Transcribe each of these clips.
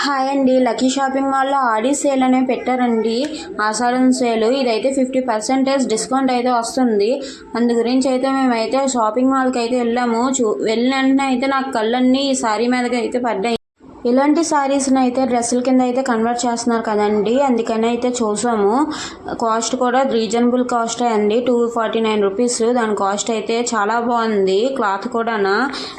Hi అండి. Lucky shopping మాల్లో ఆడి sale అనేవి పెట్టారండి. ఆషాఢం సేల్. ఇదైతే 50% డిస్కౌంట్ అయితే వస్తుంది. అందు గురించి అయితే మేమైతే షాపింగ్ మాల్కి అయితే వెళ్ళాము. వెళ్ళిన వెంటనే అయితే నాకు కళ్ళన్నీ ఈ సారీ మీదకి అయితే పడ్డాయి. ఇలాంటి శారీస్ని అయితే డ్రెస్సుల కింద అయితే కన్వర్ట్ చేస్తున్నారు కదండి, అందుకని అయితే చూసాము. కాస్ట్ కూడా రీజనబుల్ కాస్ట్ అండి, 249 రూపీస్. దాని కాస్ట్ అయితే చాలా బాగుంది. క్లాత్ కూడా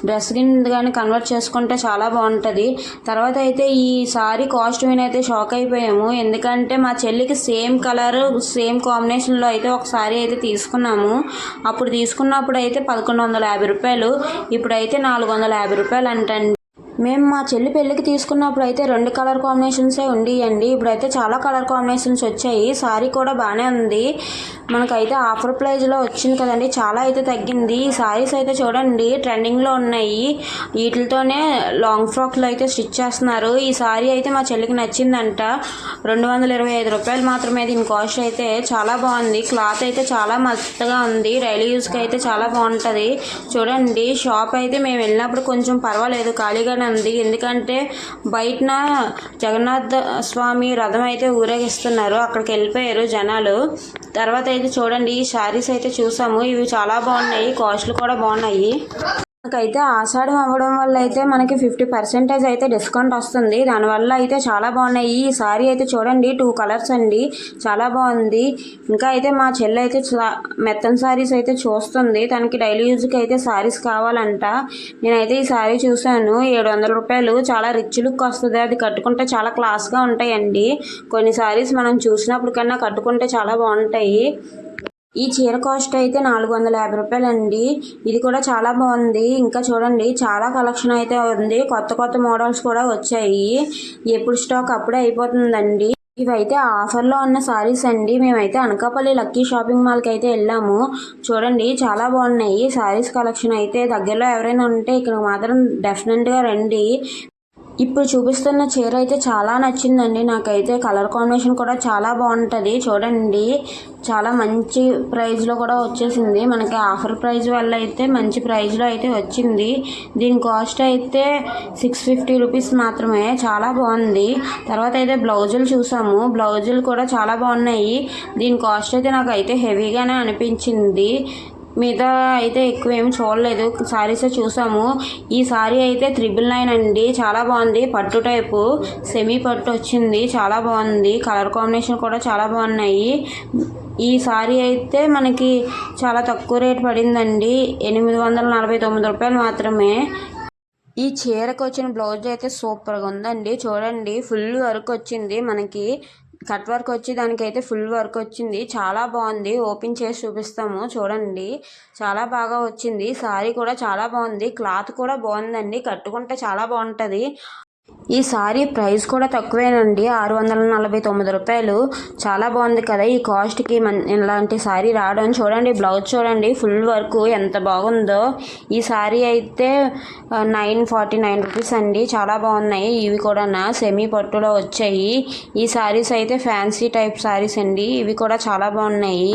డ్రెస్ కింద కానీ కన్వర్ట్ చేసుకుంటే చాలా బాగుంటుంది. తర్వాత అయితే ఈ సారీ కాస్ట్ మీద అయితే షాక్ అయిపోయాము. ఎందుకంటే మా చెల్లికి సేమ్ కలర్ సేమ్ కాంబినేషన్లో అయితే ఒక సారీ అయితే తీసుకున్నాము. అప్పుడు తీసుకున్నప్పుడు అయితే 1150 రూపాయలు, ఇప్పుడైతే 450 రూపాయలు అంటండి. మేము మా చెల్లి పెళ్ళికి తీసుకున్నప్పుడు అయితే 2 కలర్ కాంబినేషన్సే ఉండేయండి. ఇప్పుడైతే చాలా కలర్ కాంబినేషన్స్ వచ్చాయి. సారీ కూడా బాగానే ఉంది. మనకైతే ఆఫర్ ప్రైజ్లో వచ్చింది కదండి, చాలా అయితే తగ్గింది. ఈ సారీస్ అయితే చూడండి ట్రెండింగ్లో ఉన్నాయి. వీటితోనే లాంగ్ ఫ్రాక్లు అయితే స్టిచ్ చేస్తున్నారు. ఈ సారీ అయితే మా చెల్లికి నచ్చిందంట. 225 రూపాయలు మాత్రమే దీని కాస్ట్. అయితే చాలా బాగుంది. క్లాత్ అయితే చాలా మెత్తగా ఉంది. డైలీ యూస్కి అయితే చాలా బాగుంటుంది. చూడండి షాప్ అయితే మేము వెళ్ళినప్పుడు కొంచెం పర్వాలేదు, ఖాళీగానే ఉంది. ఎందుకంటే బయటన జగన్నాథ స్వామి రథం అయితే ఊరేగిస్తున్నారు, అక్కడికి వెళ్ళిపోయారు జనాలు. తర్వాత అయితే చూడండి ఈ శారీస్ అయితే చూసాము. ఇవి చాలా బాగున్నాయి, కాస్ట్లు కూడా బాగున్నాయి. మనకైతే ఆషాఢం అవ్వడం వల్ల అయితే మనకి 50% అయితే డిస్కౌంట్ వస్తుంది. దానివల్ల అయితే చాలా బాగున్నాయి. ఈ సారీ అయితే చూడండి 2 కలర్స్ అండి, చాలా బాగుంది. ఇంకా అయితే మా చెల్లి అయితే మెత్తన్ సారీస్ అయితే చూస్తుంది. తనకి డైలీ యూజ్కి అయితే సారీస్ కావాలంట. నేనైతే ఈ సారీ చూసాను, 700 రూపాయలు. చాలా రిచ్ లుక్ వస్తుంది. అది కట్టుకుంటే చాలా క్లాస్గా ఉంటాయండి. కొన్ని సారీస్ మనం చూసినప్పుడు కన్నా కట్టుకుంటే చాలా బాగుంటాయి. ఈ చీర కాస్ట్ అయితే 450 రూపాయలు అండి. ఇది కూడా చాలా బాగుంది. ఇంకా చూడండి చాలా కలెక్షన్ అయితే ఉంది. కొత్త కొత్త మోడల్స్ కూడా వచ్చాయి. ఎప్పుడు స్టాక్ అప్పుడే అయిపోతుందండి. ఇవైతే ఆఫర్లో ఉన్న సారీస్ అండి. మేమైతే అనకాపల్లి లక్కీ షాపింగ్ మాల్కి అయితే వెళ్ళాము. చూడండి చాలా బాగున్నాయి సారీస్ కలెక్షన్ అయితే. దగ్గరలో ఎవరైనా ఉంటే ఇక్కడ మాత్రం డెఫినెట్గా రండి. ఇప్పుడు చూపిస్తున్న చీర అయితే చాలా నచ్చిందండి నాకైతే. కలర్ కాంబినేషన్ కూడా చాలా బాగుంటుంది. చూడండి చాలా మంచి ప్రైస్లో కూడా వచ్చేసింది. మనకి ఆఫర్ ప్రైస్ వల్ల అయితే మంచి ప్రైస్లో అయితే వచ్చింది. దీని కాస్ట్ అయితే 650 రూపీస్ మాత్రమే. చాలా బాగుంది. తర్వాత అయితే బ్లౌజులు చూసాము. బ్లౌజులు కూడా చాలా బాగున్నాయి. దీని కాస్ట్ అయితే నాకు అయితే హెవీగానే అనిపించింది. మీద అయితే ఎక్కువ ఏమి చూడలేదు, సారీసే చూసాము. ఈ సారీ అయితే 999 అండి. చాలా బాగుంది. పట్టు టైపు సెమీ పట్టు వచ్చింది, చాలా బాగుంది. కలర్ కాంబినేషన్ కూడా చాలా బాగున్నాయి. ఈ సారీ అయితే మనకి చాలా తక్కువ రేట్ పడిందండి, 849 రూపాయలు మాత్రమే. ఈ చీరకు వచ్చిన బ్లౌజ్ అయితే సూపర్గా ఉందండి. చూడండి ఫుల్ వర్క్ వచ్చింది. మనకి కట్ వర్క్ వచ్చి దానికైతే ఫుల్ వర్క్ వచ్చింది. చాలా బాగుంది. ఓపెన్ చేసి చూపిస్తాము చూడండి. చాలా బాగా వచ్చింది. సారీ కూడా చాలా బాగుంది. క్లాత్ కూడా బాగుందండి. కట్టుకుంటే చాలా బాగుంటుంది. ఈ సారీ ప్రైస్ కూడా తక్కువేనండి, 649 రూపాయలు. చాలా బాగుంది కదా ఈ కాస్ట్కి ఇలాంటి సారీ రావడం. చూడండి బ్లౌజ్ చూడండి ఫుల్ వర్క్ ఎంత బాగుందో. ఈ సారీ అయితే 949 రూపీస్ అండి. చాలా బాగున్నాయి. ఇవి కూడా సెమీ పట్టులో వచ్చాయి. ఈ సారీస్ అయితే ఫ్యాన్సీ టైప్ సారీస్ అండి. ఇవి కూడా చాలా బాగున్నాయి.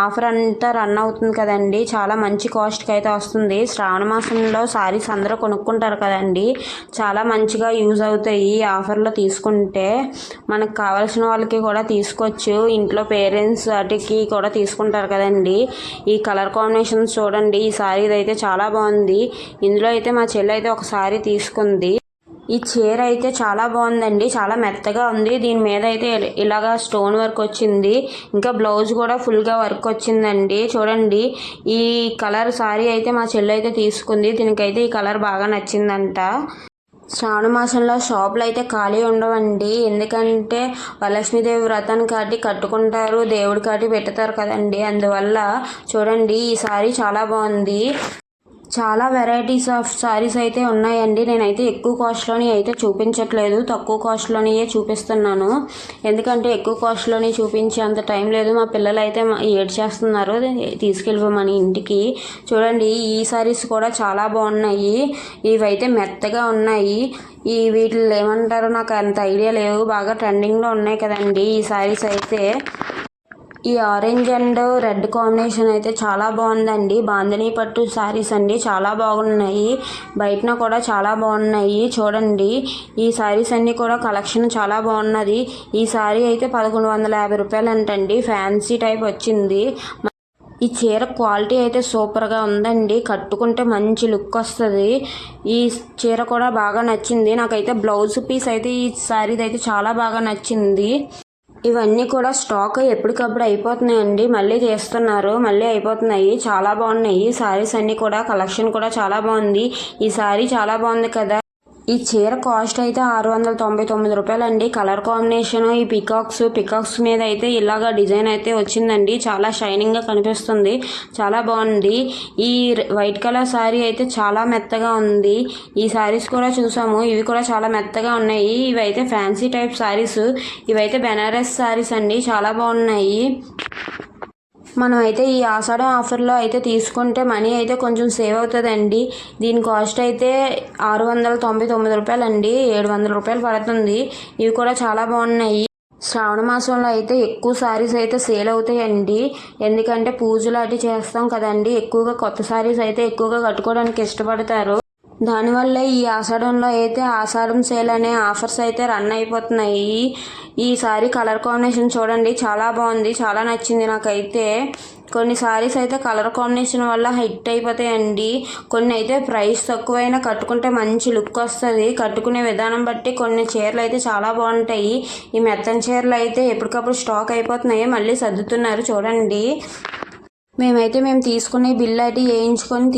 ఆఫర్ అంతా రన్ అవుతుంది కదండి, చాలా మంచి కాస్ట్కి అయితే వస్తుంది. శ్రావణ మాసంలో సారీస్ అందరూ కొనుక్కుంటారు కదండి, చాలా మంచిగా యూజ్ అవుతాయి. ఆఫర్లో తీసుకుంటే మనకు కావాల్సిన వాళ్ళకి కూడా తీసుకోవచ్చు. ఇంట్లో పేరెంట్స్ వాటికి కూడా తీసుకుంటారు కదండి. ఈ కలర్ కాంబినేషన్స్ చూడండి. ఈ సారీ అయితే చాలా బాగుంది. ఇందులో అయితే మా చెల్లి అయితే ఒక సారీ తీసుకుంది. ఈ చీర అయితే చాలా బాగుందండి, చాలా మెత్తగా ఉంది. దీని మీద అయితే ఇలాగా స్టోన్ వర్క్ వచ్చింది. ఇంకా బ్లౌజ్ కూడా ఫుల్గా వర్క్ వచ్చిందండి. చూడండి ఈ కలర్ సారీ అయితే మా చెల్లి అయితే తీసుకుంది. దీనికైతే ఈ కలర్ బాగా నచ్చిందంట. శ్రావణ మాసంలో షాపులు అయితే ఖాళీ ఉండవండి. ఎందుకంటే వరలక్ష్మీదేవి వ్రతాన్ని కాటి కట్టుకుంటారు, దేవుడి కాటి పెట్టుతారు కదండి. అందువల్ల చూడండి ఈ సారీ చాలా బాగుంది. చాలా వెరైటీస్ ఆఫ్ సారీస్ అయితే ఉన్నాయండి. నేనైతే ఎక్కువ కాస్ట్లోని అయితే చూపించట్లేదు, తక్కువ కాస్ట్లోనియే చూపిస్తున్నాను. ఎందుకంటే ఎక్కువ కాస్ట్లోని చూపించే అంత టైం లేదు. మా పిల్లలు అయితే ఏడ్ చేస్తున్నారు తీసుకెళ్ళిపోమని ఇంటికి. చూడండి ఈ సారీస్ కూడా చాలా బాగున్నాయి. ఇవైతే మెత్తగా ఉన్నాయి. వీటిలో ఏమంటారో నాకు అంత ఐడియా లేవు. బాగా ట్రెండింగ్లో ఉన్నాయి కదండి ఈ సారీస్ అయితే. ఈ ఆరెంజ్ అండ్ రెడ్ కాంబినేషన్ అయితే చాలా బాగుందండి. బాందినీ పట్టు శారీస్ అండి, చాలా బాగున్నాయి. బయటన కూడా చాలా బాగున్నాయి. చూడండి, ఈ శారీస్ అన్నీ కూడా కలెక్షన్ చాలా బాగున్నది. ఈ శారీ అయితే 1150 రూపాయలు అంటండి. ఫ్యాన్సీ టైప్ వచ్చింది. ఈ చీర క్వాలిటీ అయితే సూపర్గా ఉందండి. కట్టుకుంటే మంచి లుక్ వస్తుంది. ఈ చీర కూడా బాగా నచ్చింది నాకైతే. బ్లౌజ్ పీస్ అయితే ఈ శారీది అయితే చాలా బాగా నచ్చింది. ఇవన్నీ కూడా స్టాక్ ఎప్పటికప్పుడు అయిపోతున్నాయండి. మళ్ళీ తీస్తున్నారు, మళ్ళీ అయిపోతున్నాయి. చాలా బాగున్నాయి శారీస్ అన్నీ కూడా. కలెక్షన్ కూడా చాలా బాగుంది. ఈ శారీ చాలా బాగుంది కదా. ఈ చీర కాస్ట్ అయితే 699 రూపాయలు అండి. కలర్ కాంబినేషన్ ఈ పికాక్స్ మీద అయితే ఇలాగా డిజైన్ అయితే వచ్చిందండి. చాలా షైనింగ్గా కనిపిస్తుంది. చాలా బాగుంది. ఈ వైట్ కలర్ శారీ అయితే చాలా మెత్తగా ఉంది. ఈ శారీస్ కూడా చూసాము, ఇవి కూడా చాలా మెత్తగా ఉన్నాయి. ఇవి అయితే ఫ్యాన్సీ టైప్ శారీస్. ఇవైతే బెనారస్ శారీస్ అండి, చాలా బాగున్నాయి. మనం అయితే ఈ ఆషాఢం ఆఫర్లో అయితే తీసుకుంటే మనీ అయితే కొంచెం సేవ్ అవుతుందండి. దీని కాస్ట్ అయితే 699 రూపాయలు అండి. 700 రూపాయలు పడుతుంది. ఇవి కూడా చాలా బాగున్నాయి. శ్రావణ మాసంలో అయితే ఎక్కువ శారీస్ అయితే సేల్ అవుతాయండి. ఎందుకంటే పూజలు అటు చేస్తాం కదండి. ఎక్కువగా కొత్త శారీస్ అయితే ఎక్కువగా కట్టుకోవడానికి ఇష్టపడతారు. దానివల్ల ఈ ఆషాఢంలో అయితే ఆషాఢం సేల్ అనే ఆఫర్స్ అయితే రన్ అయిపోతున్నాయి. ఈ సారీ కలర్ కాంబినేషన్ చూడండి, చాలా బాగుంది. చాలా నచ్చింది నాకైతే. కొన్ని సారీస్ అయితే కలర్ కాంబినేషన్ వల్ల హిట్ అయిపోతాయండి. కొన్ని అయితే ప్రైస్ తక్కువైనా కట్టుకుంటే మంచి లుక్ వస్తుంది. కట్టుకునే విధానం బట్టి కొన్ని చీరలు అయితే చాలా బాగుంటాయి. ఈ మెత్తని చీరలు అయితే ఎప్పటికప్పుడు స్టాక్ అయిపోతున్నాయి, మళ్ళీ సర్దుతున్నారు చూడండి. మేము తీసుకునే బిల్ అయితే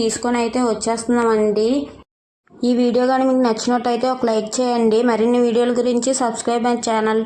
తీసుకొని అయితే వచ్చేస్తున్నామండి. ఈ వీడియో కానీ మీకు నచ్చినట్టయితే ఒక లైక్ చేయండి. మరిన్ని వీడియోల గురించి సబ్స్క్రైబ్ మై ఛానల్.